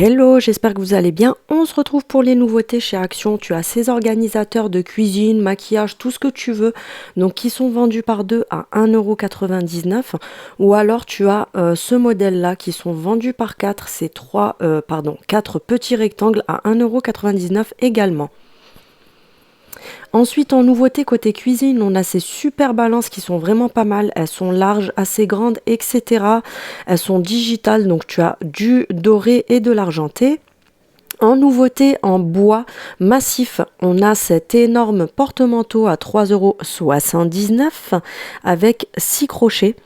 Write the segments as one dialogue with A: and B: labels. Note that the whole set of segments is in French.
A: Hello, j'espère que vous allez bien. On se retrouve pour les nouveautés chez Action. Tu as ces organisateurs de cuisine, maquillage, tout ce que tu veux, donc qui sont vendus par deux à 1,99 €. Ou alors tu as ce modèle-là qui sont vendus par quatre, c'est quatre petits rectangles à 1,99 € également. Ensuite, en nouveauté côté cuisine, on a ces super balances qui sont vraiment pas mal. Elles sont larges, assez grandes, etc. Elles sont digitales, donc tu as du doré et de l'argenté. En nouveauté, en bois massif, on a cet énorme porte-manteau à 3,79 € avec 6 crochets.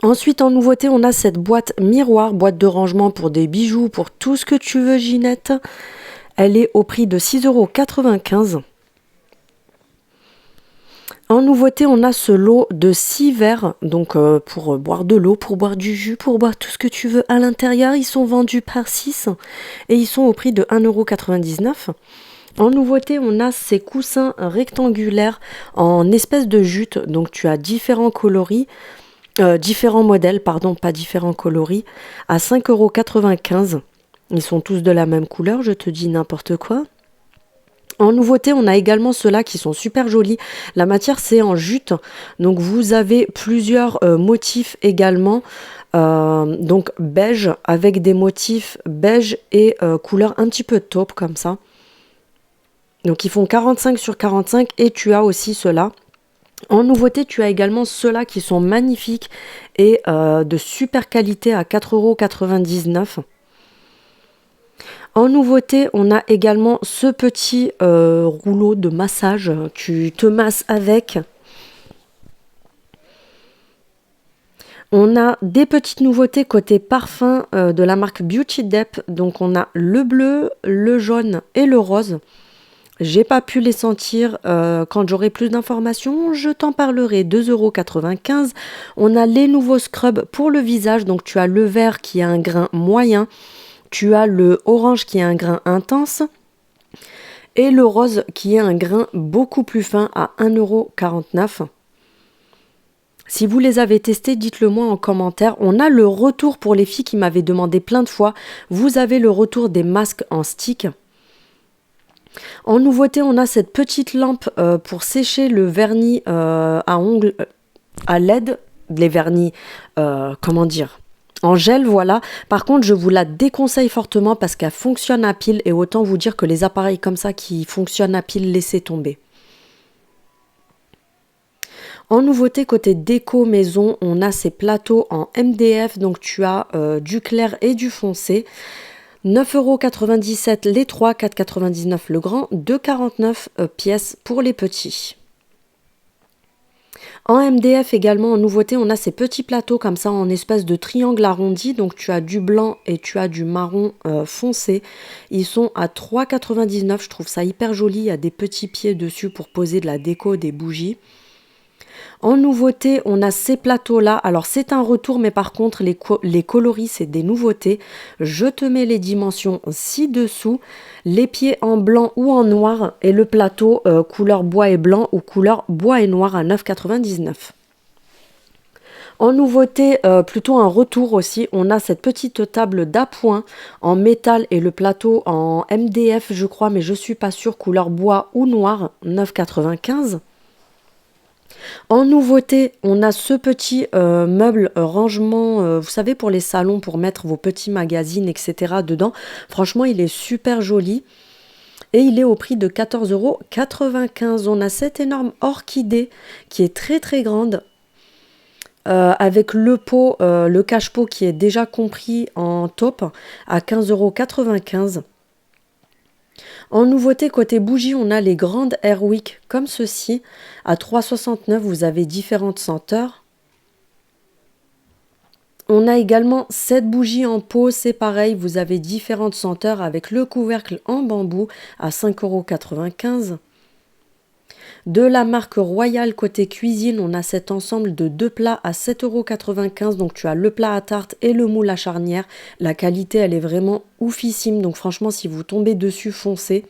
A: Ensuite, en nouveauté, on a cette boîte miroir, boîte de rangement pour des bijoux, pour tout ce que tu veux, Ginette. Elle est au prix de 6,95 €. En nouveauté, on a ce lot de 6 verres, donc pour boire de l'eau, pour boire du jus, pour boire tout ce que tu veux à l'intérieur. Ils sont vendus par 6 et ils sont au prix de 1,99 €. En nouveauté, on a ces coussins rectangulaires en espèce de jute, donc tu as différents modèles, pardon, pas différents coloris, à 5,95 €. Ils sont tous de la même couleur, je te dis n'importe quoi. En nouveauté, on a également ceux-là qui sont super jolis. La matière, c'est en jute. Donc, vous avez plusieurs motifs également. Donc, beige avec des motifs beige et couleur un petit peu taupe comme ça. Donc, ils font 45 sur 45 et tu as aussi ceux-là. En nouveauté, tu as également ceux-là qui sont magnifiques et de super qualité à 4,99 €. En nouveauté, on a également ce petit rouleau de massage. Tu te masses avec. On a des petites nouveautés côté parfum de la marque Beauty Dep. Donc on a le bleu, le jaune et le rose. J'ai pas pu les sentir. Quand j'aurai plus d'informations, je t'en parlerai. 2,95 €. On a les nouveaux scrubs pour le visage. Donc tu as le vert qui a un grain moyen. Tu as le orange qui a un grain intense et le rose qui a un grain beaucoup plus fin à 1,49 €. Si vous les avez testés, dites-le moi en commentaire. On a le retour pour les filles qui m'avaient demandé plein de fois. Vous avez le retour des masques en stick. En nouveauté, on a cette petite lampe pour sécher le vernis à ongles à LED. Les vernis, comment dire, en gel, voilà. Par contre, je vous la déconseille fortement parce qu'elle fonctionne à pile et autant vous dire que les appareils comme ça qui fonctionnent à pile, laissez tomber. En nouveauté, côté déco maison, on a ces plateaux en MDF, donc tu as du clair et du foncé. 9,97 € les 3, 4,99 € le grand, 2,49 € pièces pour les petits. En MDF également, en nouveauté, on a ces petits plateaux comme ça en espèce de triangle arrondi. Donc tu as du blanc et tu as du marron foncé. Ils sont à 3,99 €. Je trouve ça hyper joli. Il y a des petits pieds dessus pour poser de la déco, des bougies. En nouveauté, on a ces plateaux-là. Alors, c'est un retour, mais par contre, les coloris, c'est des nouveautés. Je te mets les dimensions ci-dessous. Les pieds en blanc ou en noir et le plateau couleur bois et blanc ou couleur bois et noir à 9,99 €. En nouveauté, plutôt un retour aussi, on a cette petite table d'appoint en métal et le plateau en MDF, je crois, mais je ne suis pas sûre, couleur bois ou noir, 9,95 €. En nouveauté, on a ce petit meuble rangement, vous savez, pour les salons, pour mettre vos petits magazines, etc. dedans. Franchement, il est super joli. Et il est au prix de 14,95 €. On a cette énorme orchidée qui est très très grande. Avec le pot, le cache-pot qui est déjà compris en taupe à 15,95 €. En nouveauté, côté bougie, on a les grandes Airwick comme ceci. À 3,69 €, vous avez différentes senteurs. On a également cette bougie en pot, c'est pareil, vous avez différentes senteurs avec le couvercle en bambou à 5,95 €. De la marque Royal côté cuisine, on a cet ensemble de deux plats à 7,95 €. Donc tu as le plat à tarte et le moule à charnière. La qualité, elle est vraiment oufissime. Donc franchement, si vous tombez dessus, foncez.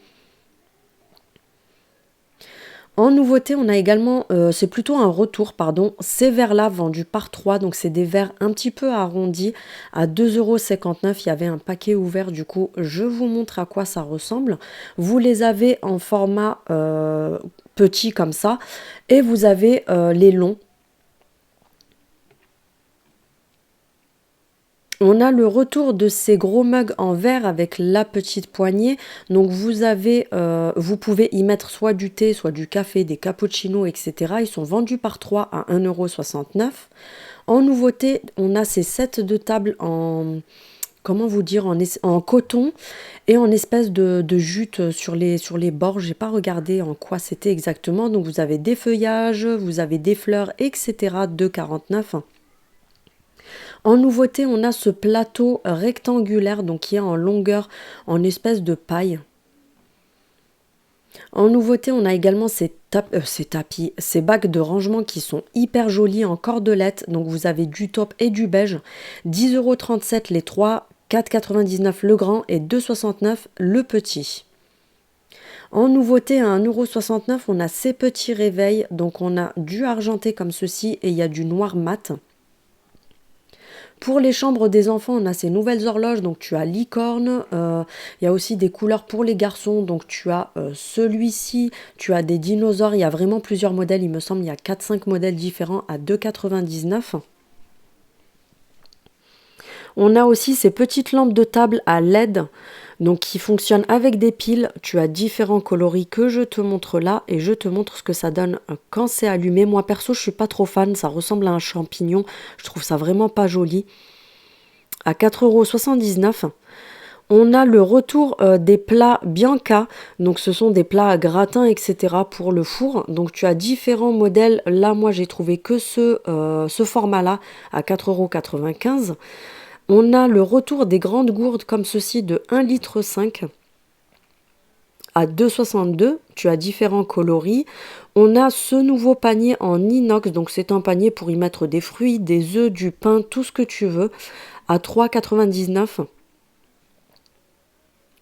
A: En nouveauté, on a également, c'est plutôt un retour, pardon, ces verres-là vendus par 3, donc c'est des verres un petit peu arrondis à 2,59 €. Il y avait un paquet ouvert, du coup, je vous montre à quoi ça ressemble. Vous les avez en format petit comme ça, et vous avez les longs. On a le retour de ces gros mugs en verre avec la petite poignée. Donc vous pouvez y mettre soit du thé, soit du café, des cappuccinos, etc. Ils sont vendus par 3 à 1,69 €. En nouveauté, on a ces sets de table en, comment vous dire, en coton et en espèce de jute sur les bords. J'ai pas regardé en quoi c'était exactement. Donc vous avez des feuillages, vous avez des fleurs, etc. de 49. En nouveauté, on a ce plateau rectangulaire, donc qui est en longueur, en espèce de paille. En nouveauté, on a également ces tapis, ces bacs de rangement qui sont hyper jolis en cordelette. Donc vous avez du taupe et du beige. 10,37 € les trois, 4,99 € le grand et 2,69 € le petit. En nouveauté, à 1,69 €, on a ces petits réveils. Donc on a du argenté comme ceci et il y a du noir mat. Pour les chambres des enfants, on a ces nouvelles horloges, donc tu as licorne, il y a aussi des couleurs pour les garçons, donc tu as celui-ci, tu as des dinosaures, il y a vraiment plusieurs modèles, il me semble, il y a 4-5 modèles différents à 2,99 €. On a aussi ces petites lampes de table à LED, donc qui fonctionnent avec des piles. Tu as différents coloris que je te montre là et je te montre ce que ça donne quand c'est allumé. Moi perso, je suis pas trop fan, ça ressemble à un champignon. Je trouve ça vraiment pas joli. À 4,79 €. On a le retour des plats Bianca, donc ce sont des plats à gratin, etc. pour le four. Donc tu as différents modèles. Là, moi, j'ai trouvé que ce format-là à 4,95 €. On a le retour des grandes gourdes comme ceci de 1,5 litre à 2,62 €. Tu as différents coloris. On a ce nouveau panier en inox, donc c'est un panier pour y mettre des fruits, des œufs, du pain, tout ce que tu veux, à 3,99 €.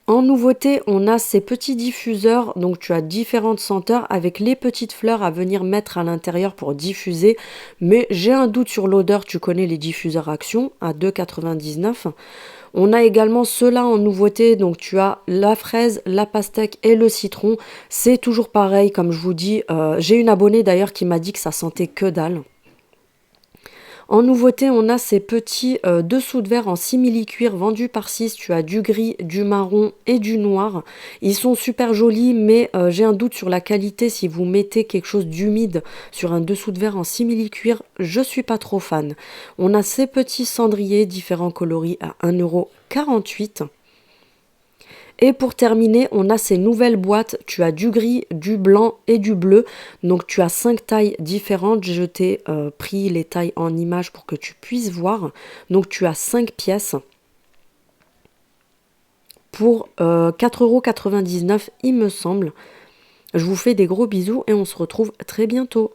A: En nouveauté, on a ces petits diffuseurs, donc tu as différentes senteurs avec les petites fleurs à venir mettre à l'intérieur pour diffuser. Mais j'ai un doute sur l'odeur, tu connais les diffuseurs Action à 2,99 €. On a également ceux-là en nouveauté, donc tu as la fraise, la pastèque et le citron. C'est toujours pareil, comme je vous dis. J'ai une abonnée d'ailleurs qui m'a dit que ça sentait que dalle. En nouveauté, on a ces petits dessous de verre en simili-cuir vendus par 6. Tu as du gris, du marron et du noir. Ils sont super jolis, mais j'ai un doute sur la qualité. Si vous mettez quelque chose d'humide sur un dessous de verre en simili-cuir, je suis pas trop fan. On a ces petits cendriers différents coloris à 1,48 €. Et pour terminer, on a ces nouvelles boîtes. Tu as du gris, du blanc et du bleu. Donc tu as 5 tailles différentes. Je t'ai pris les tailles en images pour que tu puisses voir. Donc tu as 5 pièces pour 4,99 € il me semble. Je vous fais des gros bisous et on se retrouve très bientôt.